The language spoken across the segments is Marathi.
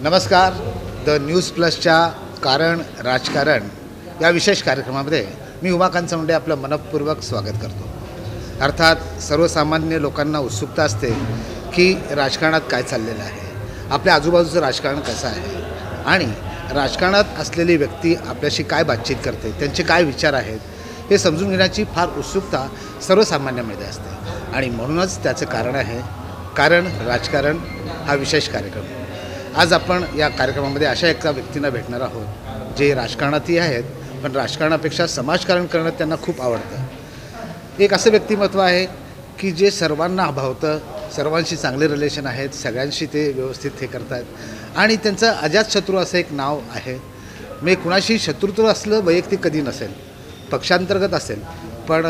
नमस्कार. द न्यूज प्लसच्या कारण राजकारण या विशेष कार्यक्रमामध्ये मी उमाकांत चौंडे आपलं मनपूर्वक स्वागत करतो. अर्थात सर्वसामान्य लोकांना उत्सुकता असते की राजकारणात काय चाललेलं आहे, आपल्या आजूबाजूचं राजकारण कसं आहे आणि राजकारणात असलेली व्यक्ती आपल्याशी काय बातचीत करते, त्यांचे काय विचार आहेत हे समजून घेण्याची फार उत्सुकता सर्वसामान्यामध्ये असते. आणि म्हणूनच त्याचं कारण आहे कारण राजकारण हा विशेष कार्यक्रम. आज आपण या कार्यक्रमामध्ये अशा एका व्यक्तींना भेटणार आहोत जे राजकारणातही आहेत, पण राजकारणापेक्षा समाजकारण करणं त्यांना खूप आवडतं. एक असं व्यक्तिमत्व आहे की जे सर्वांना भावतं, सर्वांशी चांगले रिलेशन आहेत, सगळ्यांशी ते व्यवस्थित हे करतात आणि त्यांचं अजातशत्रू असं एक नाव आहे. म्हणजे कुणाशी शत्रुत्व असलं वैयक्तिक कधी नसेल, पक्षांतर्गत असेल, पण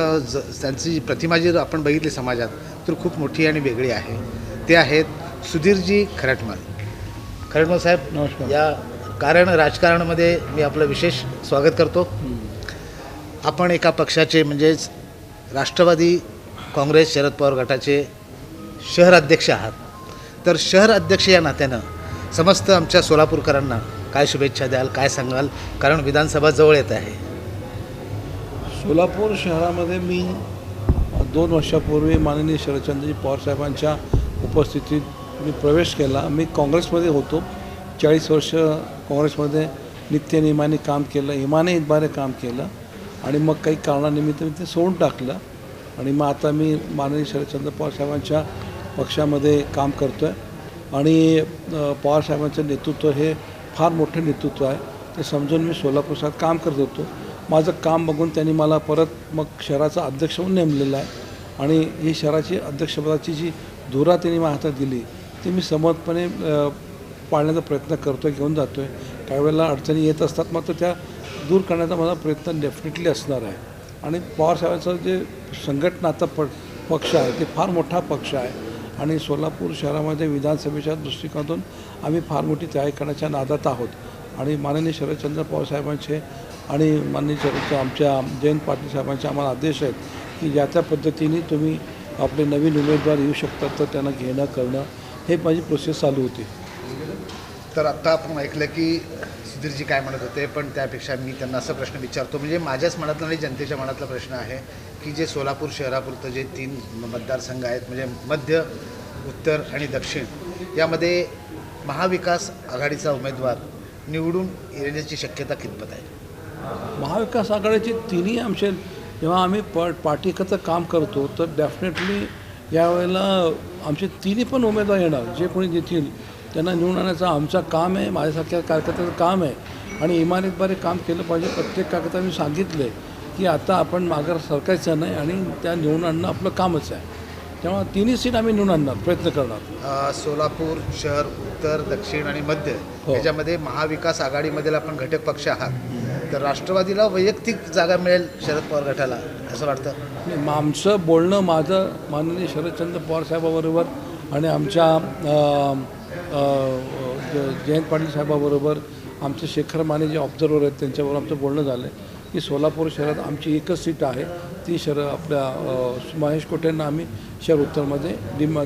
त्यांची प्रतिमा जी आपण बघितली समाजात तर खूप मोठी आणि वेगळी आहे. ते आहेत सुधीरजी खरटमल. खरटमल साहेब नमस्कार. या कारण राजकारणामध्ये मी आपलं विशेष स्वागत करतो. आपण एका पक्षाचे म्हणजेच राष्ट्रवादी काँग्रेस शरद पवार गटाचे शहर अध्यक्ष आहात. तर शहर अध्यक्ष या नात्यानं समस्त आमच्या सोलापूरकरांना काय शुभेच्छा द्याल, काय सांगाल, कारण विधानसभा जवळ येत आहे. सोलापूर शहरामध्ये मी 2 वर्षापूर्वी माननीय शरदचंद्रजी पवार साहेबांच्या उपस्थितीत मी प्रवेश केला. मी काँग्रेसमध्ये होतो, 40 वर्ष काँग्रेसमध्ये नित्यनियमाने काम केलं, इमाने इतबारे काम केलं आणि मग काही कारणानिमित्त मी ते सोडून टाकलं आणि मग आता मी माननीय शरदचंद्र पवार साहेबांच्या पक्षामध्ये काम करतो आहे. आणि पवार साहेबांचं नेतृत्व हे फार मोठं नेतृत्व आहे, ते समजून मी सोलापूर शहरात काम करत होतो. माझं काम बघून त्यांनी मला परत मग शहराचा अध्यक्ष म्हणून नेमलेलं आहे आणि ही शहराची अध्यक्षपदाची जी धुरा त्यांनी माझ्या हातात दिली ती मी समर्थपणे पाळण्याचा प्रयत्न करतो आहे, घेऊन जातो आहे. काही वेळेला अडचणी येत असतात, मात्र त्या दूर करण्याचा माझा प्रयत्न डेफिनेटली असणार आहे. आणि पवारसाहेबांचं जे संघटनाचा पक्ष आहे ते फार मोठा पक्ष आहे आणि सोलापूर शहरामध्ये विधानसभेच्या दृष्टिकोनातून आम्ही फार मोठी तयारी करण्याच्या नादात आहोत. आणि माननीय शरदचंद्र पवार साहेबांचे आणि माननीय आमच्या जयंत पाटील साहेबांचे आम्हाला आदेश आहेत की ज्या त्या पद्धतीने तुम्ही आपले नवीन उमेदवार येऊ शकतात तर त्यांना घेणं करणं हे माझी प्रोसेस चालू होती. तर आत्ता आपण ऐकलं की सुधीरजी काय म्हणत होते, पण त्यापेक्षा मी त्यांना असा प्रश्न विचारतो, म्हणजे माझ्याच मनातला आणि जनतेच्या मनातला प्रश्न आहे की जे सोलापूर शहरापुरतं जे 3 मतदारसंघ आहेत, म्हणजे मध्य, उत्तर आणि दक्षिण, यामध्ये महाविकास आघाडीचा उमेदवार निवडून येण्याची शक्यता कितपत आहे? महाविकास आघाडीचे तिन्ही आमचे जेव्हा आम्ही पार्टी एकत्र काम करतो तर डेफिनेटली यावेळेला आमचे तिन्ही पण उमेदवार येणार. जे कोणी देतील त्यांना निवडून आणण्याचं आमचं काम आहे, माझ्यासारख्या कार्यकर्त्याचं काम आहे आणि इमारतद्वारे काम केलं पाहिजे. प्रत्येक कार्यकर्त्याला मी सांगितलं आहे की आता आपण माघार सरकायचं नाही आणि त्या निवडून आणणं आपलं कामच आहे. तेव्हा तिन्ही सीट आम्ही निवडून आणणार, प्रयत्न करणार. सोलापूर शहर, उत्तर, दक्षिण आणि मध्य याच्यामध्ये महाविकास आघाडीमधील आपण घटक पक्ष आहात, तर राष्ट्रवादीला वैयक्तिक जागा मिळेल शरद पवार गटाला असं वाटतं? आमचं बोलणं माझं माननीय शरदचंद्र पवार साहेबाबरोबर आणि आमच्या जयंत पाटील साहेबाबरोबर आमचे शेखर माने जे ऑब्झर्वर आहेत त्यांच्याबरोबर आमचं बोलणं झालं आहे की सोलापूर शहरात आमची एकच सीट आहे, ती आपल्या महेश कोटेंना आम्ही शहर उत्तरमध्ये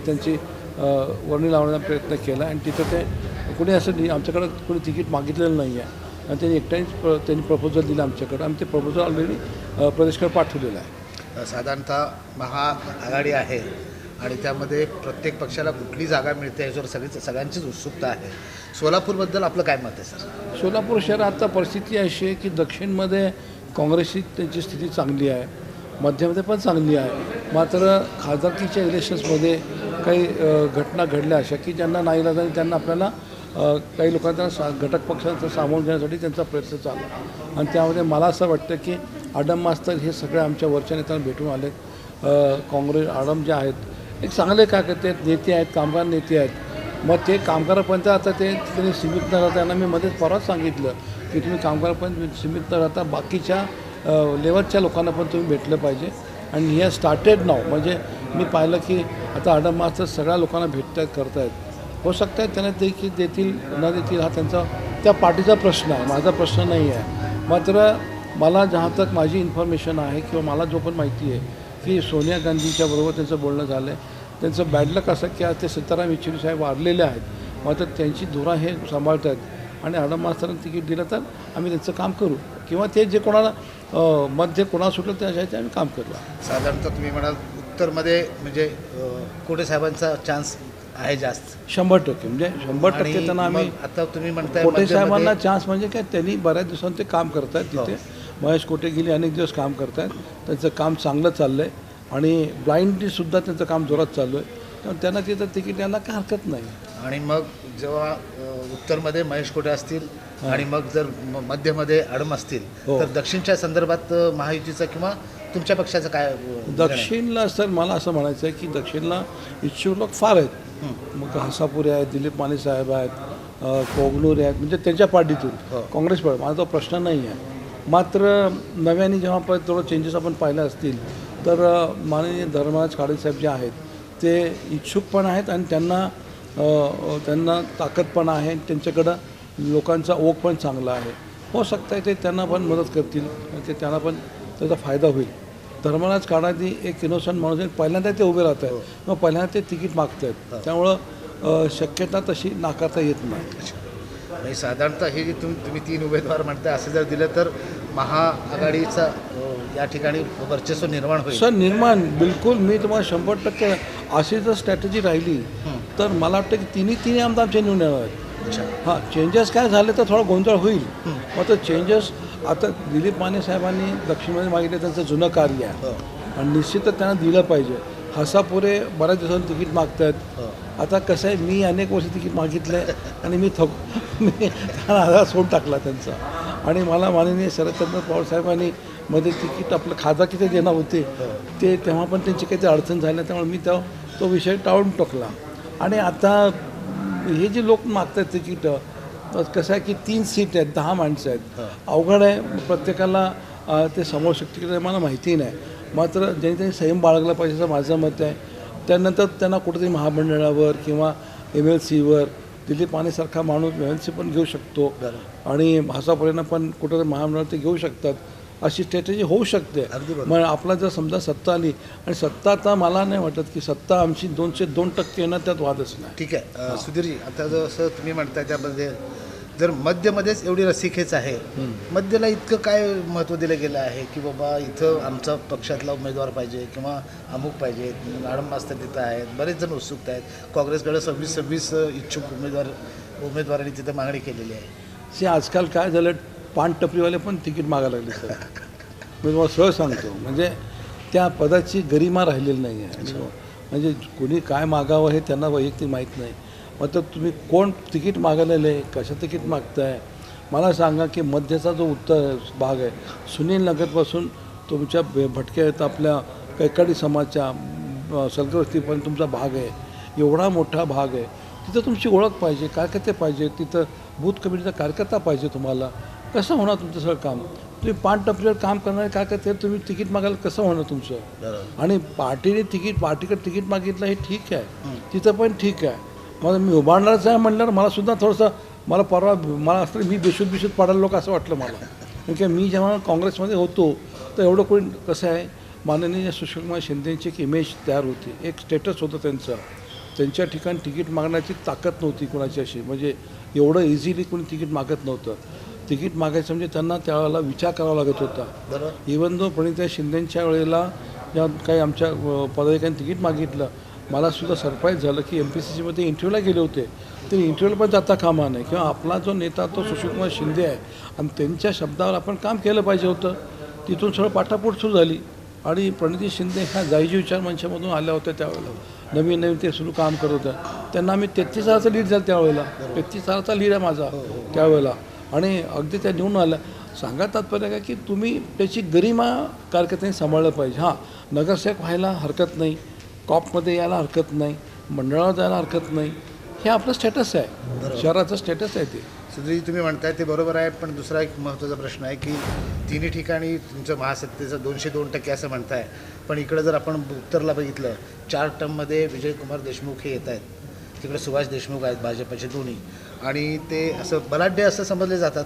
त्यांची वर्णी लावण्याचा प्रयत्न केला आणि तिथं ते कुणी असं आमच्याकडं कोणी तिकीट मागितलेलं नाही आहे आणि त्यांनी एकट्यानेच त्यांनी प्रपोजल दिलं आमच्याकडं. आम्ही ते प्रपोजल ऑलरेडी प्रदेशकडे पाठवलेलं आहे. साधारणतः महाआघाडी आहे आणि त्यामध्ये प्रत्येक पक्षाला कुठली जागा मिळते याच्यावर सगळ्यांचीच उत्सुकता आहे. सोलापूरबद्दल आपलं काय मत आहे सर? सोलापूर शहरात आता परिस्थिती अशी आहे की दक्षिणमध्ये काँग्रेसची त्यांची स्थिती चांगली आहे, मध्यमध्ये पण चांगली आहे, मात्र खासदारकीच्या इलेक्शन्समध्ये काही घटना घडल्या अशा की ज्यांना नाईलाजाने त्यांना आपल्याला काही लोकांना घटक पक्षांचं सामावून घेण्यासाठी त्यांचा प्रयत्न चालला आणि त्यामध्ये मला असं वाटतं की आडम मास्तर हे सगळे आमच्या वरच्या नेत्यांना भेटून आले. काँग्रेस आडम जे आहेत एक चांगले कार्यकर्ते आहेत, नेते आहेत, कामगार नेते आहेत. मग ते कामगारापर्यंत आता त्यांनी सीमित न राहता त्यांना मी मध्येच परत सांगितलं की तुम्ही कामगारापर्यंत सीमित न राहता बाकीच्या लेवलच्या लोकांना पण तुम्ही भेटलं पाहिजे आणि हे स्टार्टेड नाव. म्हणजे मी पाहिलं की आता आडम मास्तर सगळ्या लोकांना भेटत आहेत, करत आहेत. हो शकत आहे त्यांना देखील देतील न देतील हा त्यांचा त्या पार्टीचा प्रश्न आहे, माझा प्रश्न नाही आहे. मात्र मला जहाँ तक माझी इन्फॉर्मेशन आहे किंवा मला जो पण माहिती आहे की सोनिया गांधीच्या बरोबर त्यांचं बोलणं झालं आहे. त्यांचं बॅडलक असं की आज ते सीताराम येचुरी साहेब वारलेले आहेत. मात्र त्यांची धुरा हे सांभाळत आहेत आणि आडम मास्तरांना तिकीट दिलं तर आम्ही त्यांचं काम करू किंवा ते जे कोणाला मध्ये कोणाला सुटलं त्याच्या आम्ही काम करू. साधारणतः तुम्ही म्हणाल उत्तरमध्ये म्हणजे कोटे साहेबांचा चान्स आहे जास्त 100% म्हणजे 100% त्यांना आम्ही मग आता तुम्ही म्हणताय कोटे मध्यमध्ये- साहेबांना चान्स म्हणजे काय, त्यांनी बऱ्याच दिवसांनी ते काम करत आहेत तिथे. महेश कोटे गेली अनेक दिवस काम करत आहेत, त्यांचं काम चांगलं चाललं आहे आणि ब्लाइंडलीसुद्धा त्यांचं काम जोरात चालू आहे. त्यामुळे त्यांना तिथं तिकीट द्यायला काय हरकत नाही. आणि मग जेव्हा उत्तरमध्ये महेश कोटे असतील आणि मग जर मध्यमध्ये आडम असतील हो. तर दक्षिणच्या संदर्भात महायुतीचा किंवा तुमच्या पक्षाचं काय निर्णय? दक्षिणला सर मला असं म्हणायचं आहे की दक्षिणला इच्छुक लोक फार आहेत. मग हसापुरे आहेत, दिलीप माने साहेब आहेत, कोगनूर आहेत, म्हणजे त्यांच्या पार्टीतून काँग्रेस पार्टी माझा तो प्रश्न नाही आहे. मात्र नव्याने जेव्हा परत थोडं चेंजेस आपण पाहिले असतील तर माननीय धर्मराज खाडे साहेब जे आहेत ते इच्छुक पण आहेत आणि त्यांना ताकद पण आहे, त्यांच्याकडं लोकांचा ओघ पण चांगला आहे. हो शकतं आहे ते त्यांना पण मदत करतील, ते त्यांना पण त्याचा फायदा होईल. धर्मराज काडादी एक इनोसंट माणूस आहे, पहिल्यांदा ते उभे राहत आहेत, मग पहिल्यांदा ते तिकीट मागत आहेत, त्यामुळं शक्यता तशी नाकारता येत नाही. म्हणजे साधारणतः हे जे तुम्ही 3 उमेदवार म्हणताय असं जर दिलं तर महाआघाडीचा या ठिकाणी वर्चस्व निर्माण होईल. सर निर्माण बिलकुल, मी तुम्हाला 100% अशी जर स्ट्रॅटेजी राहिली तर मला वाटतं की तिन्ही आमदार आमचे निवडून येणार आहेत. हां, चेंजेस काय झाले तर थोडा गोंधळ होईल, मात्र चेंजेस आता दिलीप माने साहेबांनी दक्षिणमध्ये मागितले, त्यांचं जुनं कार्य आहे आणि निश्चितच त्यांना दिलं पाहिजे. हसापुरे बऱ्याच दिवसांनी तिकीट मागत आहेत. आता कसं आहे, मी अनेक वर्ष तिकीट मागितलं आहे आणि मी त्यांना आधार सोडून टाकला त्यांचा. आणि मला माननीय शरदचंद्र पवार साहेबांनी मध्ये तिकीट आपलं खासदार किती देणार होते ते तेव्हा पण त्यांची काहीतरी अडचण झाली, त्यामुळे मी तो विषय टाळून टाकला. आणि आता हे जे लोक मागत आहेत तिकीटं, कसं आहे की 3 सीट आहेत, 10 माणसं आहेत, अवघड आहे प्रत्येकाला ते समोर शकते मला माहिती नाही. मात्र ज्यांनी त्यांनी संयम बाळगला पाहिजे असं माझं मत आहे. त्यानंतर त्यांना कुठेतरी महामंडळावर किंवा MLCवर दिलीप मानेसारखा माणूस MLC पण घेऊ शकतो आणि हसापुरेंना पण कुठेतरी महामंडळात ते घेऊ शकतात, अशी स्ट्रॅटेजी होऊ शकते. मग आपला जर समजा सत्ता आली आणि सत्ता, आता मला नाही वाटत की सत्ता आमची 202% येणार, त्यात वादच नाही. ठीक आहे सुधीरजी, आता जसं तुम्ही म्हणताय त्यामध्ये जर मध्यमध्येच एवढी रस्सीखेच आहे, मध्यला इतकं काय महत्त्व दिलं गेलं आहे की बाबा इथं आमचा पक्षातला उमेदवार पाहिजे किंवा अमुक पाहिजे, आडम मास्तर तिथं आहेत, बरेच जण उत्सुक आहेत, काँग्रेसकडे 26 इच्छुक उमेदवारांनी तिथं मागणी केलेली आहे. आजकाल काय झालं, पान टपरीवाले पण तिकीट मागायला लागले सर. मी तुम्हाला सहज सांगतो, म्हणजे त्या पदाची गरिमा राहिलेली नाही आहे. म्हणजे कोणी काय मागावं हे त्यांना वैयक्तिक माहीत नाही. मात्र तुम्ही कोण तिकीट मागायला, कशा तिकीट मागताय मला सांगा. की मध्यचा जो उत्तर भाग आहे, सुनील नगरपासून तुमच्या भटक्या आहेत आपल्या कैकाडी समाजच्या सलगरवस्तीपर्यंत तुमचा भाग आहे, एवढा मोठा भाग आहे. तिथं तुमची ओळख पाहिजे, कार्यकर्ते पाहिजे, तिथं बूथ कमिटीचा कार्यकर्ता पाहिजे. तुम्हाला कसं होणार तुमचं सगळं काम? तुम्ही पान टपरीवर काम करणारे कार्यकर्ते तुम्ही तिकीट मागायला कसं होणार तुमचं? आणि पार्टीकडे तिकीट मागितलं हे ठीक आहे, तिथं पण ठीक आहे. मग मी उभारणारच आहे म्हणल्यावर मला सुद्धा थोडंसं मला असं मी बेशूद पाडायला लोक असं वाटलं मला. कारण मी जेव्हा काँग्रेसमध्ये होतो तर एवढं कोणी कसं आहे, माननीय सुशीलकुमार शिंदेची एक इमेज तयार होती, एक स्टेटस होतं त्यांच्या ठिकाणी तिकीट मागण्याची ताकद नव्हती कुणाची अशी, म्हणजे एवढं इझिली कोणी तिकीट मागत नव्हतं. तिकीट मागायचं म्हणजे त्यांना त्यावेळेला विचार करावा लागत होता. इवन दो प्रणिता शिंदेच्या वेळेला ज्या काही आमच्या पदाधिकाऱ्यांनी तिकीट मागितलं, मलासुद्धा सरप्राईज झालं की MPCCमध्ये इंटरव्ह्यूला गेले होते, ते इंटरव्ह्यूला पण जाता कामा नाही. किंवा आपला जो नेता तो सुशीलकुमार शिंदे आहे आणि त्यांच्या शब्दावर आपण काम केलं पाहिजे होतं. तिथून सगळं पाठापोट सुरू झाली आणि प्रणिती शिंदे ह्या जायजी विचार मंचामधून आल्या होत्या. त्यावेळेला नवीन ते सुरू काम करत होत्या. त्यांना आम्ही 33,000चा लीड झालं त्यावेळेला, 33,000चा लीड आहे माझा त्यावेळेला. आणि अगदी त्या निवडून आल्या. सांगा तात्पर्य काय की तुम्ही त्याची गरिमा कार्यकर्त्यांनी सांभाळलं पाहिजे. हां, नगरसेवक व्हायला हरकत नाही, कॉपमध्ये यायला हरकत नाही, मंडळावर जायला हरकत नाही, हे आपलं स्टेटस आहे, शहराचं स्टेटस आहे ते. सुधीर तुम्ही म्हणताय ते बरोबर आहे, पण दुसरा एक महत्त्वाचा प्रश्न आहे की तिन्ही ठिकाणी तुमचं महासत्तेचं 202% असं म्हणताय, पण इकडं जर आपण उत्तरला बघितलं 4 टर्ममध्ये विजयकुमार देशमुख हे येत आहेत, तिकडे सुभाष देशमुख आहेत भाजपचे दोन्ही, आणि ते असं बलाढ्य असं समजले जातात.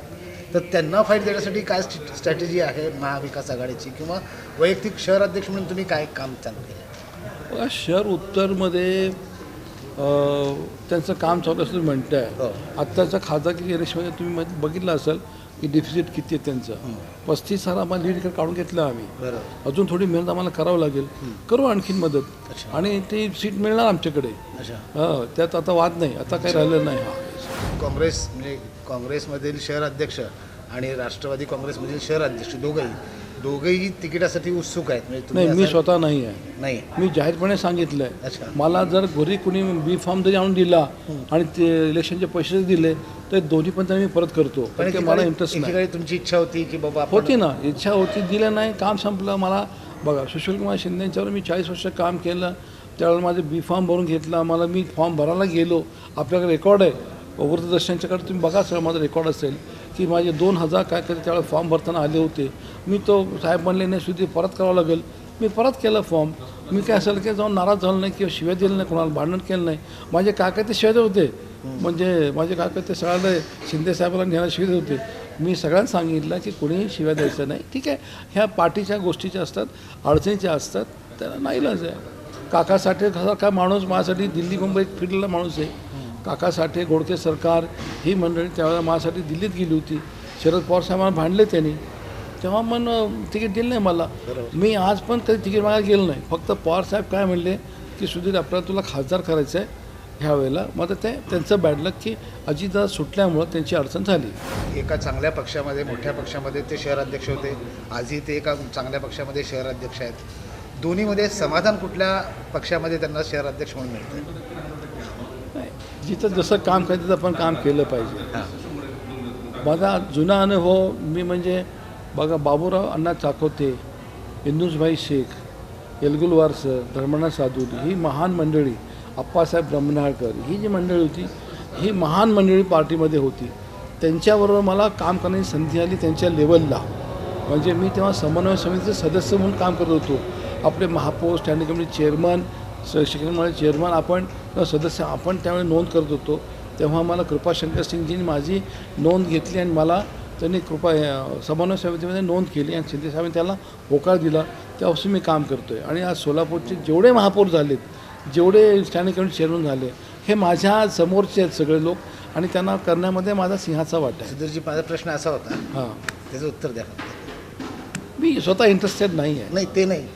तर त्यांना फाईट देण्यासाठी काय स्ट्रॅटेजी आहे महाविकास आघाडीची, किंवा वैयक्तिक शहर अध्यक्ष म्हणून तुम्ही काय काम चालू केलं? शहर उत्तरमध्ये त्यांचं काम चालू असं म्हणताय. हो. आत्ताचं खासदारकी इलेक्शनमध्ये तुम्ही बघितलं असेल की डिफिसिट किती आहे त्यांचं. 35,000 आम्हाला लीड काढून घेतलं आम्ही. बरोबर. अजून थोडी मेहनत आम्हाला करावं लागेल. करू आणखीन मदत. अच्छा. आणि ती सीट मिळणार आमच्याकडे. अच्छा. त्यात आता वाद नाही, आता काही राहिलं नाही. हा काँग्रेस म्हणजे काँग्रेसमधील शहर अध्यक्ष आणि राष्ट्रवादी काँग्रेसमधील शहर अध्यक्ष दोघंही तिकिटासाठी उत्सुक आहेत. म्हणजे तुम्ही नाही, मी असं- स्वतः नाही आहे. नाही. मी जाहीरपणे सांगितलं आहे. अच्छा. मला जर घरी कुणी बी फॉर्म जरी आणून दिला आणि ते इलेक्शनचे पैसे दिले तर दोन्ही पण मी परत करतो. पण कारण की मला इंटरेस्ट नाही. एकीकडे तुमची इच्छा होती की बाबा आपण- होती ना, इच्छा होती, दिलं नाही, काम संपलं. मला बघा, सुशीलकुमार शिंदेंच्यावर मी 40 वर्ष काम केलं. त्यावेळेला माझे बी फॉर्म भरून घेतला. मला मी फॉर्म भरायला गेलो. आपल्याकडे रेकॉर्ड आहे, वृत्तदर्शनच्याकडे तुम्ही बघा, सगळं माझं रेकॉर्ड असेल की माझे 2,000 काय कधी त्यावेळेला फॉर्म भरताना आले होते. मी तो साहेब म्हणले नाही सुधी परत करावं लागेल. मी परत केलं फॉर्म. मी काय असेल की जाऊन नाराज झालो नाही किंवा शिव्या दिलं नाही, कोणाला भांडण केलं नाही. माझे काका ते शिव्या होते, म्हणजे माझे काका ते सगळ्याला शिंदे साहेबाला न्यायला शिव्या होते. मी सगळ्यांना सांगितलं की कोणीही शिव्या द्यायचं नाही. ठीक आहे, ह्या पार्टीच्या गोष्टीच्या असतात, अडचणीच्या असतात, त्याला नाईलाज आहे. काका साठे काय माणूस माझ्यासाठी दिल्ली मुंबईत फिरलेला माणूस आहे. काका साठे, गोडके सरकार ही मंडळी त्यावेळेला माझ्यासाठी दिल्लीत गेली होती. शरद पवार साहेबांना भांडले त्यांनी, तेव्हा मग तिकीट दिलं नाही मला. मी आज पण कधी तिकीट मागायला गेलो नाही. फक्त पवार साहेब काय म्हणले की सुधीर आपल्याला तुला खासदार करायचं आहे ह्या वेळेला. मग ते त्यांचं बॅडलक की अजितदादा सुटल्यामुळं त्यांची अडचण झाली. एका चांगल्या पक्षामध्ये, मोठ्या पक्षामध्ये ते शहर अध्यक्ष होते. आजही ते एका चांगल्या पक्षामध्ये शहर अध्यक्ष आहेत. दोन्हीमध्ये समाधान कुठल्या पक्षामध्ये त्यांना शहर अध्यक्ष म्हणून मिळतं? नाही, जिथं जसं काम करायचं तिथं आपण काम केलं पाहिजे. माझा जुना अनुभव मी म्हणजे बघा, बाबूराव अण्णा चाकोते, इंदुसभाई शेख, एलगुलवार सर, धर्मनाथ साधुरी, ही महान मंडळी, अप्पासाहेब ब्रह्मनाळकर, ही जी मंडळी होती ही महान मंडळी पार्टीमध्ये होती. त्यांच्याबरोबर मला काम करण्याची संधी आली त्यांच्या लेवलला. म्हणजे मी तेव्हा समन्वय समितीचे सदस्य म्हणून काम करत होतो. आपले महापौर, स्टँडिंग कमिटी चेअरमन, शिक्षण मंडळ चेअरमन आपण सदस्य आपण त्यावेळी नोंद करत होतो. तेव्हा मला कृपाशंकर सिंगजींनी माझी नोंद घेतली आणि मला त्यांनी समन्वय समितीमध्ये नोंद केली आणि शिंदे साहेबांनी त्याला होकार दिला. त्यापासून मी काम करतो आहे. आणि आज सोलापूरचे जेवढे महापौर झालेत, जेवढे स्टँडिंग कमिटी चेअरमन झाले, हे माझ्या समोरचे आहेत सगळे लोक आणि त्यांना करण्यामध्ये माझा सिंहाचा वाटा आहे. सुधीरजी, माझा प्रश्न असा होता, हां, त्याचं उत्तर द्या. मी स्वतः इंटरेस्टेड नाही आहे. नाही, ते नाही.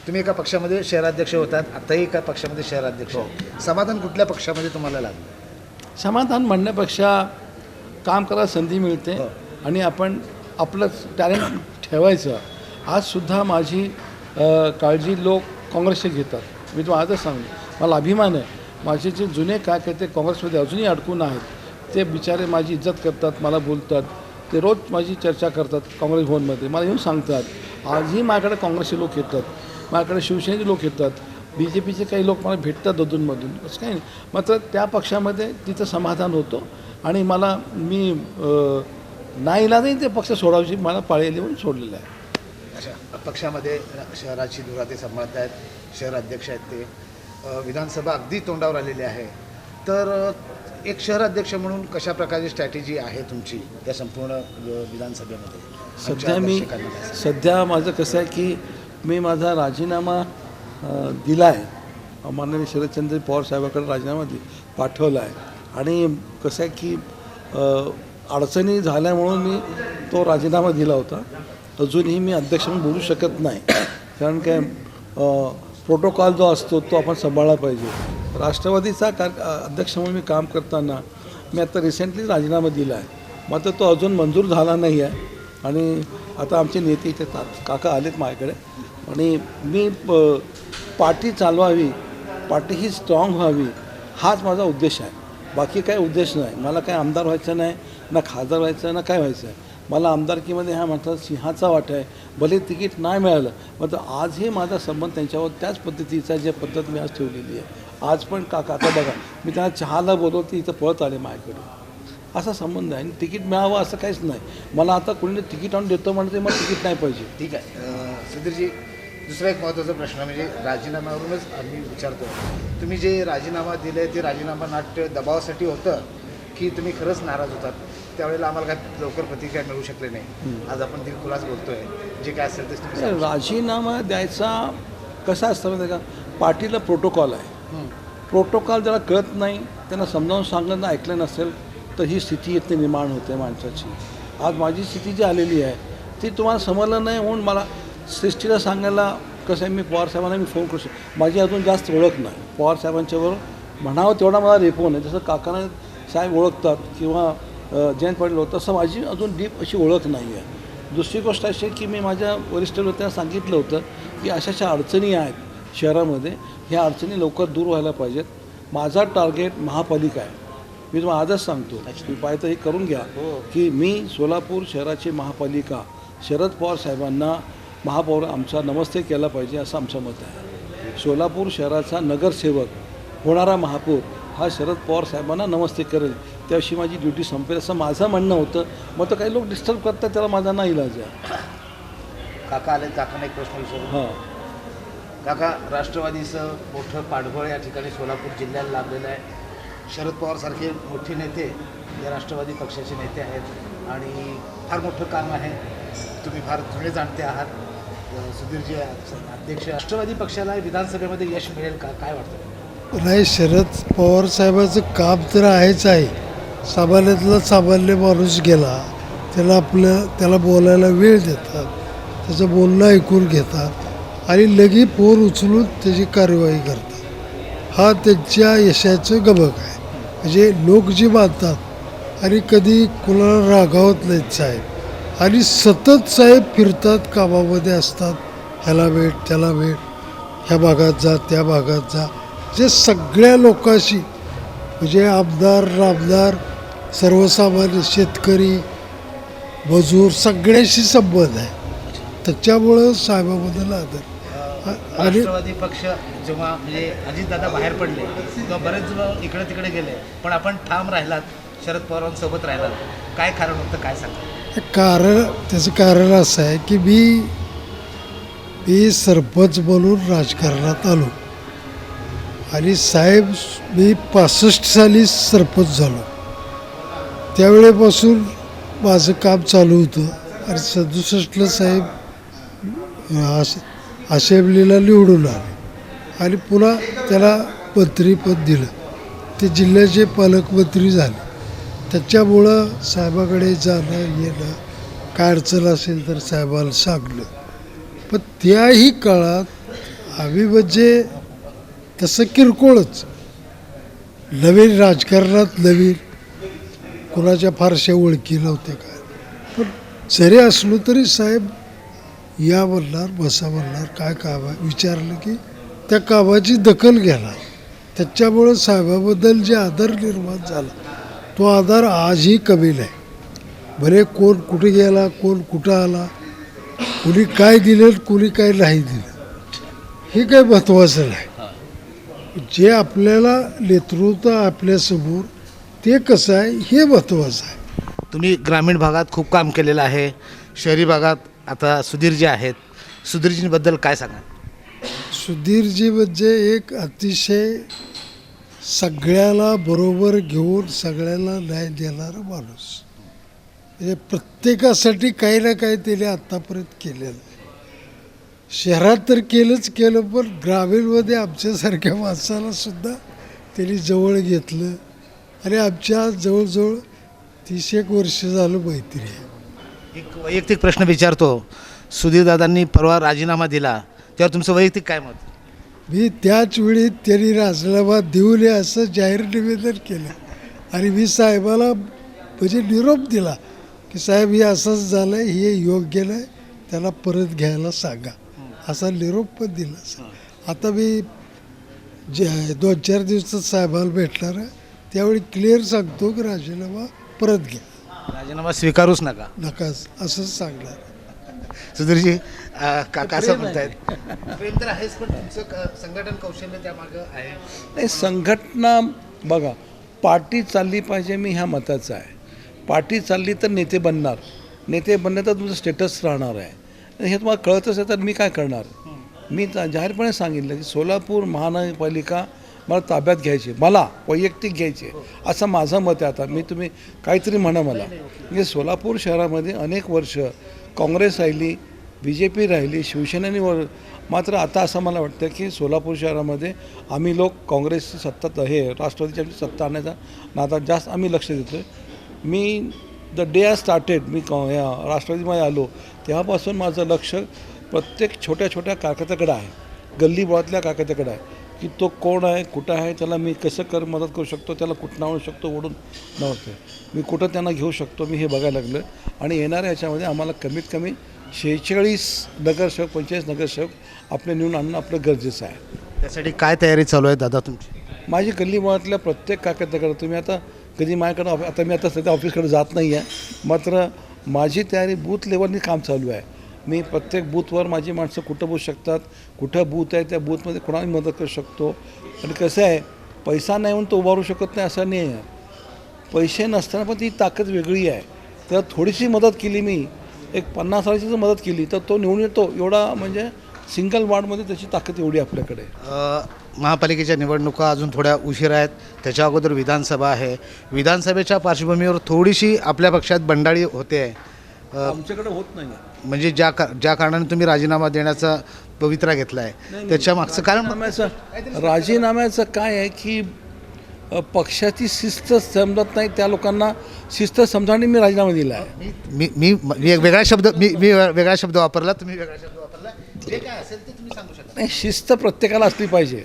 तुम्ही एका पक्षामध्ये शहराध्यक्ष होतात, आताही एका पक्षामध्ये शहराध्यक्ष. समाधान कुठल्या पक्षामध्ये तुम्हाला लागलं? समाधान म्हणण्यापेक्षा काम करायला संधी मिळते आणि आपण आपलं टॅलेंट ठेवायचं. आजसुद्धा माझी काळजी लोक काँग्रेसचे घेतात. मी तुम्हाला आजच सांगतो, मला अभिमान आहे. माझे जे जुने कार्यकर्ते काँग्रेसमध्ये अजूनही अडकून आहेत, ते बिचारे माझी इज्जत करतात, मला बोलतात, ते रोज माझी चर्चा करतात काँग्रेस भवनमध्ये, मला येऊन सांगतात. आजही माझ्याकडे काँग्रेसचे लोक येतात, माझ्याकडे शिवसेनेचे लोक येतात, BJPचे काही लोक मला भेटतात अधूनमधून, असं काही नाही. मात्र त्या पक्षामध्ये तिथं समाधान होतं आणि मी नाईलाजही ते पक्ष सोडायची मला पाळी लिहून सोडलेलं आहे. अच्छा, पक्षामध्ये शहराची धुरा ते सांभाळत आहेत, शहर अध्यक्ष आहेत ते. विधानसभा अगदी तोंडावर आलेली आहे. तर एक शहर अध्यक्ष म्हणून कशा प्रकारची स्ट्रॅटेजी आहे तुमची या संपूर्ण विधानसभेमध्ये? सध्या माझं कसं आहे की मी माझा राजीनामा दिला आहे. माननीय शरदचंद्र पवार साहेबाकडे राजीनामा पाठवला आहे. आणि कसं आहे की अडचणी झाल्यामुळं मी तो राजीनामा दिला होता. अजूनही मी अध्यक्ष म्हणून बोलू शकत नाही, कारण काय प्रोटोकॉल जो असतो तो आपण सांभाळला पाहिजे. राष्ट्रवादीचा अध्यक्ष म्हणून मी काम करताना मी आता रिसेंटली राजीनामा दिला आहे. मात्र तो अजून मंजूर झाला नाही आहे. आणि आता आमचे नेते इथे काका आलेत माझ्याकडे आणि मी पार्टी चालवावी, पार्टी ही स्ट्रॉंग व्हावी, हाच माझा उद्देश आहे. बाकी काय उद्देश नाही. मला काय आमदार व्हायचं नाही, ना खासदार व्हायचं आहे, ना काय व्हायचं आहे. मला आमदारकीमध्ये ह्या माणसाचा सिंहाचा वाटा आहे. भले तिकीट नाही मिळालं, मात्र आजही माझा संबंध त्यांच्यावर त्याच पद्धतीचा जे पद्धत मी आज ठेवलेली आहे. आज पण काका बघा, मी त्यांना चहाला बोलवते, इथं पळत आले माझ्याकडे. असा संबंध आहे. आणि तिकीट मिळावं असं काहीच नाही. मला आता कोणी तिकीट आणून देतो म्हणते, मला तिकीट नाही पाहिजे. ठीक आहे. सुधीरजी, दुसरा एक महत्त्वाचा प्रश्न म्हणजे राजीनाम्यावरूनच आम्ही विचारतो, तुम्ही जे राजीनामा दिले ते राजीनामा नाट्य दबावासाठी होतं की तुम्ही खरंच नाराज होतात? त्यावेळेला आम्हाला काय लवकर प्रतिक्रिया मिळू शकले नाही. आज आपण दिलखुलास बोलतोय, जे काय असेल ते तुम्ही सांगू शकता. राजीनामा द्यायचा कसा असतं माहिती आहे का, पार्टीला प्रोटोकॉल आहे. प्रोटोकॉल ज्याला कळत नाही, त्यांना समजावून सांगणं ऐकलं नसेल तर ही स्थिती इथे निर्माण होते माणसाची. आज माझी स्थिती जी आलेली आहे ती तुम्हाला समजलं नाही म्हणून मला सृष्टीला सांगायला कसं आहे, मी पवारसाहेबांना मी फोन करू शकतो. माझी अजून जास्त ओळख नाही पवारसाहेबांच्यावर, म्हणावं तेवढा मला रेपो नाही. जसं काकांना साहेब ओळखतात किंवा जयंत पाटील ओळखतात, तसं माझी अजून डीप अशी ओळख नाही आहे. दुसरी गोष्ट अशी की मी माझ्या वरिष्ठ त्यांना सांगितलं होतं की अशा अडचणी आहेत शहरामध्ये, ह्या अडचणी लवकर दूर व्हायला पाहिजेत. माझा टार्गेट महापालिका आहे. मी तुम्हाला आजच सांगतो, मी पाहिजे हे करून घ्या की मी सोलापूर शहराची महापालिका शरद पवार साहेबांना महापौर आमचा नमस्ते केला पाहिजे असं आमचं मत आहे. सोलापूर शहराचा नगरसेवक होणारा महापौर हा शरद पवार साहेबांना नमस्ते करेल, त्याविषयी माझी ड्युटी संपेल असं माझं म्हणणं होतं. मग तर काही लोक डिस्टर्ब करतात, त्याला माझा नाही इलाज आहे. काका आले, काकांना एक प्रश्न विचारू. हां, काका, राष्ट्रवादीचं मोठं पाठबळ या ठिकाणी सोलापूर जिल्ह्याला लाभलेलं आहे. शरद पवारसारखे मोठे नेते या राष्ट्रवादी पक्षाचे नेते आहेत आणि फार मोठं काम आहे. तुम्ही फार जुने जाणते आहात. सुधीरजी अध्यक्ष, राष्ट्रवादी पक्षाला विधानसभेमध्ये यश मिळेल का, काय वाटतं? नाही, शरद पवार साहेबाचं काम तर आहेच आहे. सामान्यातला सामान्य माणूस गेला त्याला बोलायला वेळ देतात, त्याचं बोलणं ऐकून घेतात आणि लगी फोन उचलून त्याची कार्यवाही करतात. हा त्यांच्या यशाचं गमक आहे. म्हणजे लोक जी मानतात आणि कधी कुणाला रागावत नाहीत साहेब, आणि सतत साहेब फिरतात, कामामध्ये असतात. ह्याला भेट त्याला भेट, ह्या भागात जा त्या भागात जा, जे सगळ्या लोकांशी म्हणजे आमदार रामदार सर्वसामान्य शेतकरी मजूर सगळ्याशी संबंध आहे. त्याच्यामुळं साहेबाबद्दल आदर. आणि राष्ट्रवादी पक्ष जेव्हा म्हणजे अजितदादा बाहेर पडले तेव्हा बरेच जण इकडे तिकडे गेले, पण आपण ठाम राहिलात, शरद पवारांसोबत राहिलात. काय कारण होतं, काय सांगा? त्याचं कारण असं आहे की मी सरपंच म्हणून राजकारणात आलो आणि साहेब मी 65 साली सरपंच झालो. त्यावेळेपासून माझं काम चालू होतं आणि 67ला साहेब असेंब्लीला निवडून आले आणि पुन्हा त्याला मंत्रीपद दिलं. ते जिल्ह्याचे पालकमंत्री झाले. त्याच्यामुळं साहेबाकडे जाणं येणं, काय अडचण असेल तर साहेबाला सांगलं. पण त्याही काळात आम्ही म्हणजे तसं किरकोळच, नवीन राजकारणात नवीन, कुणाच्या फारशा ओळखी नव्हत्या काय. पण जरी असलो तरी साहेब या म्हणणार बसा म्हणणार, काय काम आहे विचारलं की त्या कामाची दखल घेणार. त्याच्यामुळं साहेबाबद्दल जे आदर निर्माण झाला तो आदर आजही कमी नाही. भले कोण कुठे गेला, कोण कुठं आला, कुणी काय दिलं कुणी काय नाही दिलं, हे काही महत्त्वाचं नाही. जे आपल्याला नेतृत्व आपल्यासमोर ते कसं आहे हे महत्त्वाचं आहे. तुम्ही ग्रामीण भागात खूप काम केलेलं आहे, शहरी भागात आता सुधीरजी आहेत. सुधीरजींबद्दल काय सांगा? सुधीरजी म्हणजे एक अतिशय सगळ्याला बरोबर घेऊन सगळ्याला न्याय देणारा माणूस. म्हणजे प्रत्येकासाठी काही ना काही त्याने आत्तापर्यंत केलेलं आहे. शहरात तर केलं, पण ग्रामीणमध्ये आमच्यासारख्या माणसाला सुद्धा त्यांनी जवळ घेतलं आणि आमच्या जवळजवळ 30 वर्ष झालं मैत्री आहे. एक वैयक्तिक प्रश्न विचारतो. सुधीरदादांनी परवा राजीनामा दिला, त्यावर तुमचं वैयक्तिक काय मत? मी त्याच वेळी त्यांनी राजीनामा देऊ नये असं जाहीर निवेदन केलं आणि मी साहेबाला म्हणजे निरोप दिला की साहेब हे असंच झालं आहे, हे योग्य नाही, त्याला परत घ्यायला सांगा, असा निरोप पण दिला. आता मी 2-4 दिवसात साहेबाला भेटणार आहे, त्यावेळी क्लिअर सांगतो की राजीनामा परत घ्या, राजीनामा स्वीकारूच नका असंच सांगणार. सुधीरजी, काका असं म्हणतायत. प्रेम तर आहेच, पण तुमचं संघटन कौशल्य त्यामागं आहे. नाही, संघटना बघा, पार्टी चालली पाहिजे, मी ह्या मताचा आहे. पार्टी चालली तर नेते बनणार, नेते बनले तर तुमचं स्टेटस राहणार आहे. हे तुम्हाला कळतच आहे तर मी काय करणार? मी जाहीरपणे सांगितलं की सोलापूर महानगरपालिका मला ताब्यात घ्यायची, मला वैयक्तिक घ्यायची, असं माझं मत आहे. आता तुम्ही काहीतरी म्हणा मला. म्हणजे सोलापूर शहरामध्ये अनेक वर्ष काँग्रेस राहिली, BJP राहिली, शिवसेनेने मात्र आता असं मला वाटतं की सोलापूर शहरामध्ये आम्ही लोक काँग्रेसची सत्ता हे राष्ट्रवादीची आमची सत्ता आणण्याचा नादात जास्त आम्ही लक्ष देतो आहे. मी द डे आय स्टार्टेड मी या राष्ट्रवादीमध्ये आलो तेव्हापासून माझं लक्ष प्रत्येक छोट्या छोट्या कारखान्याकडे आहे, गल्लीबोळातल्या कारखान्याकडे आहे की तो कोण आहे, कुठं आहे, त्याला मी कसं मदत करू शकतो, त्याला कुठं आणू शकतो, ओढून नव्हतं मी कुठं त्यांना घेऊ शकतो, मी हे बघायला लागलो. आणि येणाऱ्या ह्याच्यामध्ये आम्हाला कमीत कमी 46 नगरसेवक 45 नगरसेवक आपले निवडून आणणं आपलं गरजेचं आहे. त्यासाठी काय तयारी चालू आहे दादा तुमची? माझी गल्लीबोळातल्या प्रत्येक कारखान्याकडे तुम्ही आता कधी माझ्याकडं आता मी आता सध्या ऑफिसकडे जात नाही आहे, मात्र माझी तयारी बूथ लेवलनी काम चालू आहे. मी प्रत्येक बूथवर माझी माणसं कुठं बसू शकतात, कुठं बूथ आहे त्या बूथमध्ये कोणाला मदत करू शकतो. आणि कसं आहे, पैसा नाही म्हणून तो उभारू शकत नाही असं नाही आहे, पैसे नसताना पण ती ताकद वेगळी आहे. तर थोडीशी मदत केली मी, एक 50,000ची जर मदत केली तर तो निवडून येतो. एवढा म्हणजे सिंगल वॉर्डमध्ये त्याची ताकद एवढी आपल्याकडे. महापालिकेच्या निवडणुका अजून थोड्या उशीर आहेत, त्याच्या अगोदर विधानसभा आहे. विधानसभेच्या पार्श्वभूमीवर थोडीशी आपल्या पक्षात बंडाळी होते आहे, आमच्याकडे होत नाही म्हणजे ज्या कारणाने तुम्ही राजीनामा देण्याचा पवित्रा घेतला आहे त्याच्या मागचं कारण? राजीनाम्याचं काय आहे की पक्षाची शिस्त समजत नाही, त्या लोकांना शिस्त समजावून मी राजीनामा दिला आहे. मी एक वेगळा शब्द मी वेगळा शब्द वापरला, तुम्ही वेगळा शब्द वापरला. जे काय असेल ते तुम्ही सांगू शकता. नाही, शिस्त प्रत्येकाला असली पाहिजे.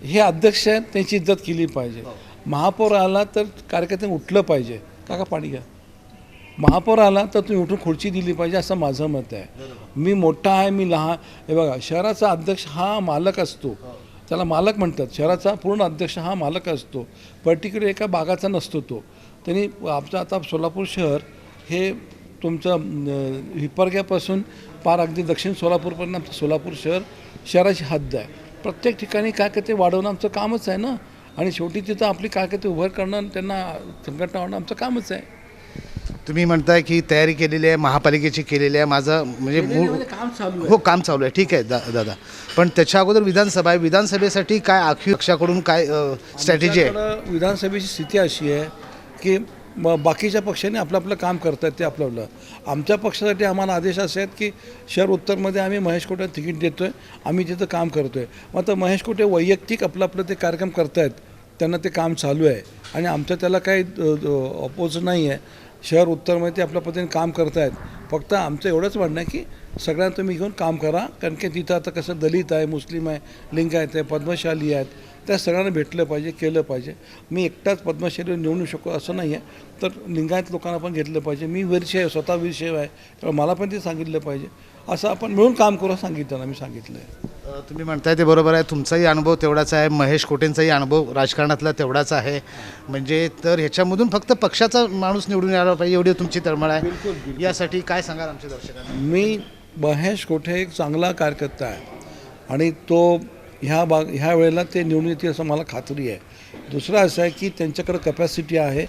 हे अध्यक्ष आहेत, त्यांची इज्जत केली पाहिजे. महापौर आला तर कार्यकर्त्यांनी उठलं पाहिजे. काका पाणी घ्या. महापौर आला तर तुम्ही उठून खुर्ची दिली पाहिजे असं माझं मत आहे. मी मोठा आहे, मी लहान, हे बघा, शहराचा अध्यक्ष हा मालक असतो, त्याला मालक म्हणतात. शहराचा पूर्ण अध्यक्ष हा मालक असतो, पर्टिक्युलर एका भागाचा नसतो तो. त्यांनी आमचं आता सोलापूर शहर हे तुमचं हिप्परग्यापासून पार अगदी दक्षिण सोलापूरपर्यंत आमचं सोलापूर शहराची हद्द आहे. प्रत्येक ठिकाणी काय ते वाढवणं आमचं कामच आहे ना. आणि शेवटी तिथं आपली काय उभं करणं, त्यांना संघटना वाढणं आमचं कामच आहे. तुम्ही म्हणताय की तयारी केलेली आहे, महापालिकेची केलेली आहे. माझं म्हणजे काम चालू आहे. हो, काम चालू आहे, ठीक आहे दादा. पण त्याच्या अगोदर विधानसभा आहे. विधानसभेसाठी काय आखीव पक्षाकडून काय स्ट्रॅटेजी आहे? विधानसभेची स्थिती अशी आहे की बाकीच्या पक्षाने आपलं काम करतात ते आपलं. आमच्या पक्षासाठी आम्हाला आदेश असे आहेत की शहर उत्तरमध्ये आम्ही महेश कोटेला तिकीट देतो आहे, आम्ही तिथं काम करतो आहे. मात्र महेश कोटे वैयक्तिक आपलं ते कार्यक्रम करत आहेत, त्यांना ते काम चालू आहे आणि आमचं त्याला काही अपोज नाही आहे. शहर उत्तरमध्ये ते आपल्या पद्धतीने काम करत आहेत. फक्त आमचं एवढंच म्हणणं आहे की सगळ्यांना तुम्ही घेऊन काम करा, कारण की तिथं आता कसं दलित आहे, मुस्लिम आहे, लिंगायत आहे, पद्मशाली आहेत, त्या सगळ्यांना भेटलं पाहिजे, केलं पाहिजे. मी एकटाच पद्मशालीवर निवडू शकतो असं नाही आहे, तर लिंगायत लोकांना पण घेतलं पाहिजे. मी वीरशैव, स्वतः वीरशैव आहे, तर मला पण ते सांगितलं पाहिजे. असं आपण मिळून काम करू सांगितलं, मी सांगितलं आहे. तुम्ही म्हणताय ते बरोबर आहे, तुमचाही अनुभव तेवढाच आहे, महेश कोटेंचाही अनुभव राजकारणातला तेवढाच आहे. म्हणजे तर ह्याच्यामधून फक्त पक्षाचा माणूस निवडून यायला पाहिजे एवढी तुमची तळमळ आहे. यासाठी काय सांगाल आमच्या दर्शकांना? मी महेश कोठे एक चांगला कार्यकर्ता आहे आणि तो ह्या वेळेला ते निवडून येतील असं मला खात्री आहे. दुसरं असं आहे की त्यांच्याकडं कपॅसिटी आहे,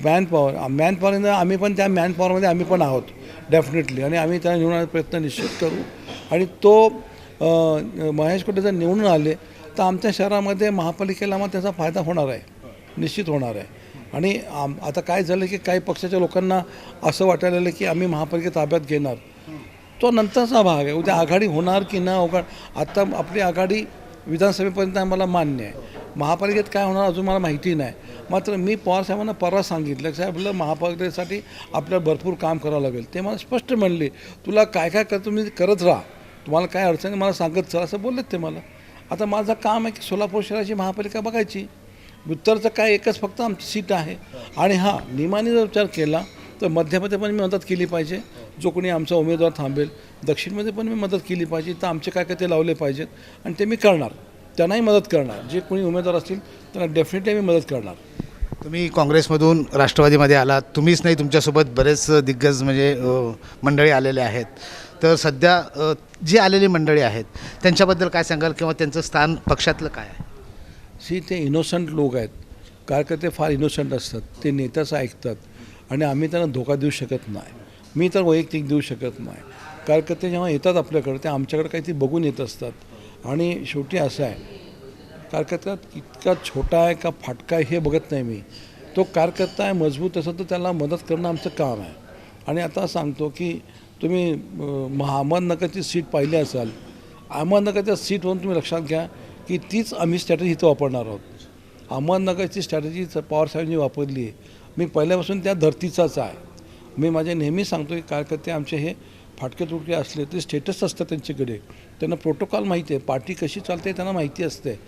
मॅनपॉवरनं आम्ही पण त्या मॅनपॉवरमध्ये आम्ही पण आहोत डेफिनेटली, आणि आम्ही त्याला निवडण्याचा प्रयत्न निश्चित करू. आणि तो महेश कोटे जर निवडून आले तर आमच्या शहरामध्ये महापालिकेला मग त्याचा फायदा होणार आहे, निश्चित होणार आहे. आणि आता काय झालं की काही पक्षाच्या लोकांना असं वाटायला लागलं की आम्ही महापालिका ताब्यात घेणार, तो नंतरचा भाग आहे. उद्या आघाडी होणार की न होणार, आता आपली आघाडी विधानसभेपर्यंत आम्हाला मान्य आहे. महापालिकेत काय होणार अजून मला माहिती नाही. मात्र मी पवारसाहेबांना परवा सांगितलं की साहेब, महापालिकेसाठी आपल्याला भरपूर काम करावं लागेल. ते मला स्पष्ट म्हणले, तुला काय करतो तुम्ही करत राहा, तुम्हाला काय अडचणी मला सांगत चला, असं बोललेत ते मला. आता माझं काम आहे की सोलापूर शहराची महापालिका बघायची. उत्तरचं काय एकच फक्त आमची सीट आहे. आणि हां, नियमाने जर विचार केला तर मध्यमध्ये पण मी मदत केली पाहिजे, जो कोणी आमचा उमेदवार थांबेल. दक्षिणमध्ये पण मी मदत केली पाहिजे, तर आमचे काय ते लावले पाहिजेत आणि ते मी करणार, त्यांनाही मदत करणार. जे कोणी उमेदवार असतील त्यांना डेफिनेटली मी मदत करणार. तुम्ही काँग्रेसमधून राष्ट्रवादीमध्ये आलात, तुम्हीच नाही तुमच्यासोबत बरेच दिग्गज म्हणजे मंडळी आलेले आहेत. तर सध्या जी आलेली मंडळी आहेत त्यांच्याबद्दल काय सांगाल, किंवा त्यांचं स्थान पक्षातलं काय आहे? ते इनोसंट लोक आहेत, कार्यकर्ते फार इनोसंट असतात, ते नेत्याचं ऐकतात आणि आम्ही त्यांना धोका देऊ शकत नाही. मी तर वैयक्तिक देऊ शकत नाही. कार्यकर्ते जेव्हा येतात आपल्याकडे ते आमच्याकडे काहीतरी बघून येत असतात. आणि शेवटी असं आहे, कार्यकर्ता इतका छोटा आहे का फाटका आहे हे बघत नाही मी. तो कार्यकर्ता आहे मजबूत असेल तर त्याला मदत करणं आमचं काम आहे. आणि आता सांगतो की तुम्ही अहमदनगरची सीट पाहिली असाल. अहमदनगरच्या सीटवरून तुम्ही लक्षात घ्या की तीच आम्ही स्ट्रॅटेजी इथं वापरणार आहोत. अहमदनगरची स्ट्रॅटेजी पवारसाहेबांनी वापरली आहे. मी पहिल्यापासून त्या धर्तीचाच आहे. मी माझे नेहमी सांगतो की कार्यकर्ते आमचे हे फाटके तुटके असले तरी स्टेटस असतं त्यांच्याकडे. त्यांना प्रोटोकॉल माहिती आहे, पार्टी कशी चालते त्यांना माहिती असते.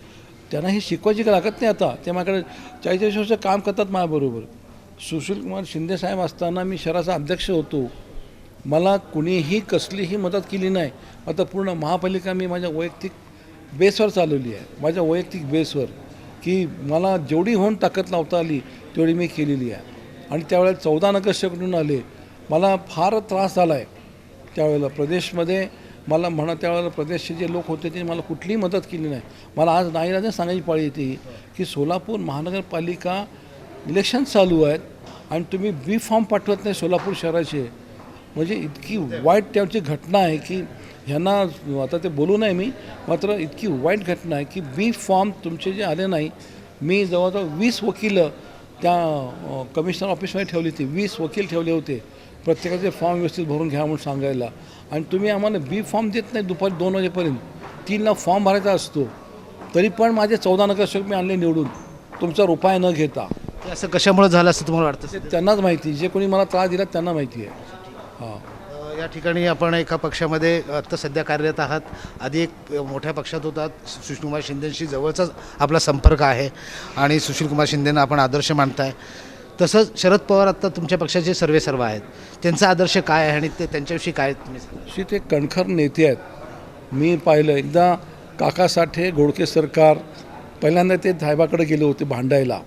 त्यांना ही शिकवायची लागत नाही. आता ते माझ्याकडे 40 वर्ष काम करतात माझ्याबरोबर. सुशीलकुमार शिंदेसाहेब असताना मी शहराचा अध्यक्ष होतो. मला कुणीही कसलीही मदत केली नाही. आता पूर्ण महापालिका मी माझ्या वैयक्तिक बेसवर चालवली आहे. माझ्या वैयक्तिक बेसवर की मला जेवढी होऊन ताकद लावता आली तेवढी मी केलेली आहे. आणि त्यावेळेला 14 नगरसेवकडून आले. मला फार त्रास झाला आहे त्यावेळेला प्रदेशमध्ये. मला म्हणा त्यावेळेला प्रदेशचे जे लोक होते ते मला कुठलीही मदत केली नाही. मला आज नाईलाजाने सांगायची पाळी येते की सोलापूर महानगरपालिका इलेक्शन चालू आहेत आणि तुम्ही बी फॉर्म पाठवत नाही सोलापूर शहराचे. म्हणजे इतकी वाईट त्याची घटना आहे की ह्यांना आता ते बोलू नाही मी, मात्र इतकी वाईट घटना आहे की बी फॉर्म तुमचे जे आले नाही. मी जवळजवळ 20 वकीलं त्या कमिशनर ऑफिसमध्ये ठेवली होती. 20 वकील ठेवले होते प्रत्येकाचे फॉर्म व्यवस्थित भरून घ्या म्हणून सांगायला. आणि तुम्ही आम्हाला बी फॉर्म देत नाही दुपारी 2 वाजेपर्यंत. 3ला फॉर्म भरायचा असतो. तरी पण माझे 14 नगरसेवक मी आणले निवडून तुमचा रुपया न घेता. ते असं कशामुळे झालं असं तुम्हाला वाटतं? ते त्यांनाच माहिती, जे कोणी मला त्रास दिला त्यांना माहिती आहे. हां, या ठिकाणी आपण एका पक्षामध्ये आत्ता सध्या कार्यरत आहात. आधी एक मोठ्या पक्षात होतात. सुशीलकुमार शिंदेशी जवळचाच आपला संपर्क आहे आणि सुशीलकुमार शिंदेंना आपण आदर्श मानताय. तसंच शरद पवार आत्ता तुमच्या पक्षाचे सर्वेसर्वा आहेत. त्यांचा आदर्श काय आहे आणि ते त्यांच्याविषयी काय तुम्ही सांगा? अशी ते कणखर नेते आहेत. मी पाहिलं एकदा काका साठे घोडके सरकार पहिल्यांदा ते साहेबाकडे गेले होते भांडायला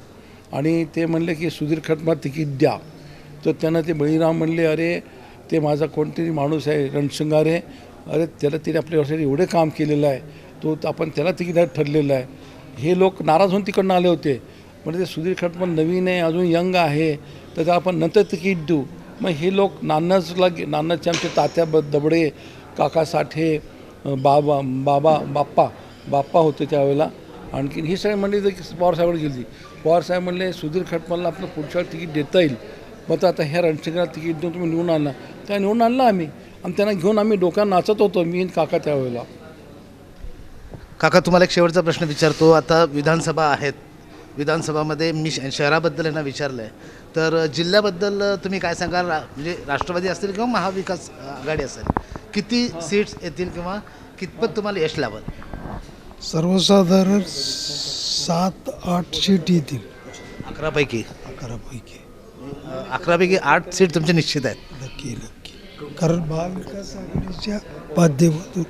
आणि ते म्हणले की सुधीर खटमा तिकीट द्या. तर त्यांना ते बळीराम म्हणले अरे ते माझा कोणतरी माणूस आहे रणशृंगार आहे, अरे त्याने आपल्यासाठी एवढे काम केलेलं आहे, तो आपण त्याला तिकीट ठरलेलं आहे. हे लोक नाराज होऊन तिकडनं आले होते. म्हणजे ते सुधीर खटमन नवीन आहे, अजून यंग आहे, तर त्याला आपण नंतर तिकीट देऊ. मग हे लोक नान्नाचे आमचे तात्या दबडे, काका साठे, बाप्पा होते त्यावेळेला. आणखीन ही सगळी मंडळी तर पवारसाहेबांकडे गेली. पवारसाहेब म्हणले सुधीर खटमलला आपलं पुढच्या तिकीट देता येईल. मग आता ह्या रणशंकराला तिकीट देऊन तुम्ही निवडून आणला. त्या निवडून आणला आम्ही आणि त्यांना घेऊन आम्ही डोक्यात नाचत होतो मी काका त्यावेळेला. काका तुम्हाला एक शेवटचा प्रश्न विचारतो. आता विधानसभा आहेत. विधानसभामध्ये मी शहराबद्दल यांना विचारलं आहे, तर जिल्ह्याबद्दल तुम्ही काय सांगाल? म्हणजे राष्ट्रवादी असतील किंवा महाविकास आघाडी असेल, किती सीट्स येतील किंवा कितपत तुम्हाला यश लाभल? सर्वसाधारण 7-8 सीट येतील. 11पैकी 8 सीट तुमचे निश्चित आहेत. नक्की. कारण महाविकास आघाडीच्या माध्यमातून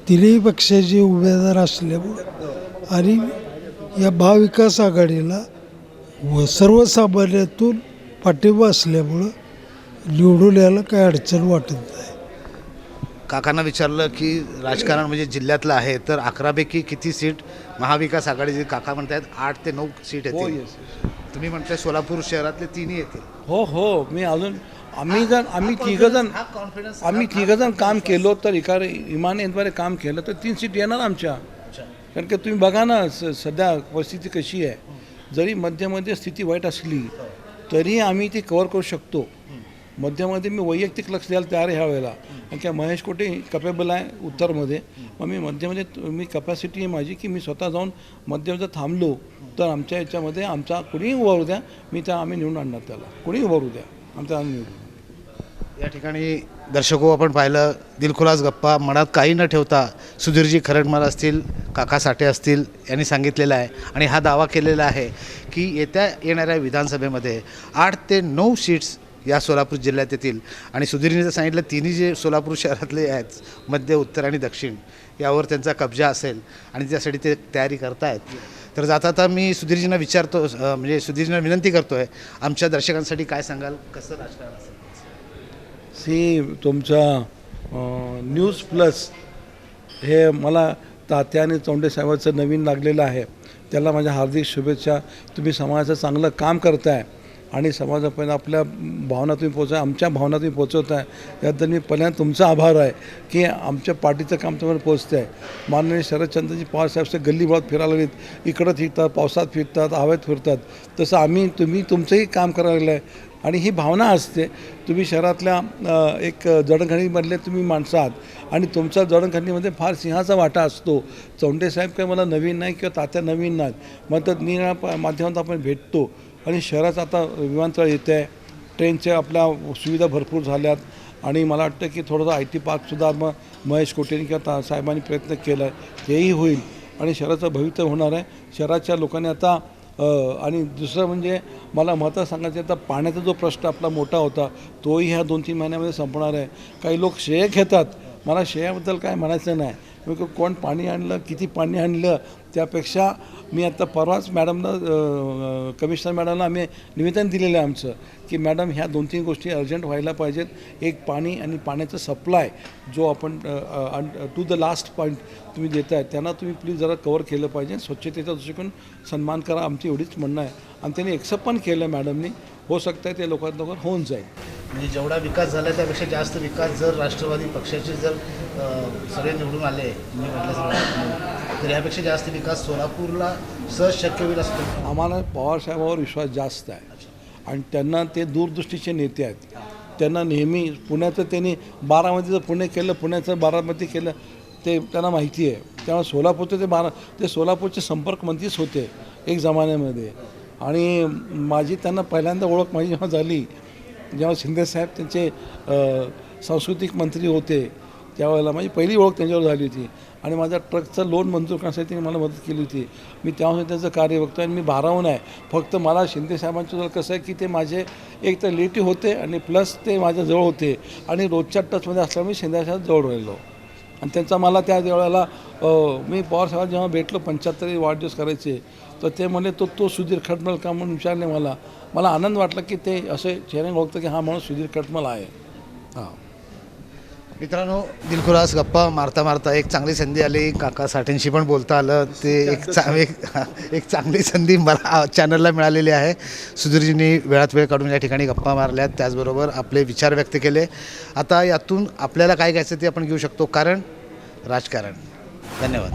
तिन्ही पक्षाचे उमेदवार असल्यामुळं आणि या महाविकास आघाडीला सर्वसामान्यातून पाठिंबा असल्यामुळं निवडून यायला काही अडचण वाटत नाही. काकांना विचारलं की राजकारण म्हणजे जिल्ह्यातलं आहे, तर 11पैकी किती सीट महाविकास आघाडीचे? काका म्हणतात 8 ते 9 सीट येतील. तुम्ही म्हणताय सोलापूर शहरातले 3 येतील. हो मी अजून आम्ही तिघंजण काम केलो तर इमानेद्वारे काम केलं तर 3 सीट येणार आमच्या. कारण की तुम्ही बघा ना सध्या परिस्थिती कशी आहे. जरी मध्यमध्ये स्थिती वाईट असली तरी आम्ही ती कव्हर करू शकतो. मध्यमध्ये मी वैयक्तिक लक्ष द्यायला तयार आहे ह्या वेळेला. कारण की महेश कोटे कपेबल आहे उत्तरमध्ये. मग मी मध्यमध्ये मी कपॅसिटी आहे माझी की मी स्वतः जाऊन मध्यमध्ये थांबलो तर आमच्या याच्यामध्ये आमचा कुणीही उभारू द्या, आम्ही निवडून आणणार त्याला. कुणीही उभारू द्या, आमचा आम्ही निवडू. या ठिकाणी दर्शको आपण पाहिलं दिलखुलास गप्पा, मनात काही न ठेवता सुधीरजी खरडमाल असतील, काका साठे असतील यांनी सांगितलेलं आहे आणि हा दावा केलेला आहे की येणाऱ्या विधानसभेमध्ये 8 ते 9 सीट्स या सोलापूर जिल्ह्यात येतील. आणि सुधीरने जर सांगितलं तिन्ही जे सोलापूर शहरातले आहेत मध्य, उत्तर आणि दक्षिण यावर त्यांचा कब्जा असेल आणि त्यासाठी ते तयारी करतायत. तर जाता मी सुधीरजींना विचारतो, म्हणजे सुधीरजींना विनंती करतो आहे, आमच्या दर्शकांसाठी काय सांगाल, कसं राजकारण असेल? तुमचा न्यूज प्लस हे मला तात्या आणि चौंडे साहेबांचं नवीन लागलेलं आहे, त्याला माझ्या हार्दिक शुभेच्छा. तुम्ही समाजाचं चांगलं काम करताय आणि समाजापर्यंत आपल्या भावना तुम्ही पोचवा, आमच्या भावना तुम्ही पोचवताय. त्याबद्दल मी पहिल्यांदा तुमचा आभार आहे की आमच्या पार्टीचं काम तुम्हाला पोचतं आहे. माननीय शरदचंद्रजी पवार साहेब गल्लीबोळात फिरायला लागलेत, इकडं फिरतात, पावसात फिरतात, हवेत फिरतात. तसं तुम्ही तुमचंही काम करायला लागलं आहे. आणि ही भावना असते. तुम्ही शहरातल्या एक जडणघडणीमधले तुम्ही माणसं आहात आणि तुमच्या जडणघडणीमध्ये फार सिंहाचा वाटा असतो. चौंडे साहेब काही मला नवीन नाही किंवा तात्या नवीन नाहीत, मग तर निळ्या माध्यमात आपण भेटतो. आणि शहरात आता विमानतळ येते आहे, ट्रेनच्या आपल्या सुविधा भरपूर झाल्यात आणि मला वाटतं की थोडंसं IT पार्कसुद्धा मग महेश कोटेनी किंवा साहेबांनी प्रयत्न केला आहे, तेही होईल आणि शहराचं भवितव्य होणार आहे. शहराच्या लोकांनी आता आणि दुसरं म्हणजे मला महत्त्वाचं सांगायचं आहे, आता पाण्याचा जो प्रश्न आपला मोठा होता तोही ह्या 2-3 महिन्यामध्ये संपणार आहे. काही लोक श्रेय घेतात, मला श्रेयाबद्दल काय म्हणायचं नाही. मग कोण पाणी आणलं, किती पाणी आणलं, त्यापेक्षा मी आता परवाच मॅडमला कमिशनर मॅडमला आम्ही निवेदन दिलेलं आहे आमचं की मॅडम ह्या 2-3 गोष्टी अर्जंट व्हायला पाहिजेत. एक पाणी आणि पाण्याचं सप्लाय जो आपण टू द लास्ट पॉईंट तुम्ही देताय त्यांना तुम्ही प्लीज जरा कवर केलं पाहिजे. स्वच्छतेचा दृष्टिकोन सन्मान करा, आमची एवढीच म्हणणं आहे. आणि त्यांनी एक्सेप्ट पण केलं मॅडमनी. हो शकतं आहे ते लोकांना लवकर होऊन जाईल. म्हणजे जेवढा विकास झाला त्यापेक्षा जास्त विकास जर राष्ट्रवादी पक्षाचे जर सगळे निवडून आले मी म्हटलं तर यापेक्षा जास्त विकास सोलापूरला सहज शक्य होईल असतो. आम्हाला पवारसाहेबावर विश्वास जास्त आहे आणि त्यांना ते दूरदृष्टीचे नेते आहेत. त्यांना नेहमी पुण्याचं त्यांनी बारामतीचं पुणे केलं, पुण्याचं बारामती केलं ते त्यांना माहिती आहे. त्यामुळे सोलापूरचं ते सोलापूरचे संपर्क मंत्रीच होते एक जमान्यामध्ये. आणि माझी त्यांना पहिल्यांदा ओळख माझी जेव्हा झाली, जेव्हा शिंदेसाहेब त्यांचे सांस्कृतिक मंत्री होते त्यावेळेला माझी पहिली ओळख त्यांच्यावर झाली होती. आणि माझ्या ट्रकचं लोन मंजूर करण्यासाठी त्यांनी मला मदत केली होती. मी तेव्हापासून त्यांचं कार्य बघतो आणि मी भारावून आहे. फक्त मला शिंदेसाहेबांचं जर कसं आहे की ते माझे एक तर रिलेटिव्ह होते आणि प्लस ते माझ्याजवळ होते आणि रोजच्या टचमध्ये असल्यामुळे मी शिंदेसाहेब जवळ राहिलो. आणि त्यांचा मला त्या वेळेला मी पवारसाहेब जेव्हा भेटलो 75 वाढदिवस करायचे तर ते म्हणे तो सुधीर खटमल का म्हणून विचारले मला आनंद वाटला की ते असे चेहऱ्याने ओळखतं की हा माणूस सुधीर खटमल आहे. हां मित्रांनो, दिलखुलास गप्पा मारता मारता एक चांगली संधी आली. काका साठेंशी पण बोलता आलं. ते एक चांगली संधी मला चॅनलला मिळालेली आहे. सुधीरजींनी वेळात वेळ काढून या ठिकाणी गप्पा मारल्यात, त्याचबरोबर आपले विचार व्यक्त केले. आता यातून आपल्याला काय घ्यायचं ते आपण घेऊ शकतो, कारण राजकारण. धन्यवाद.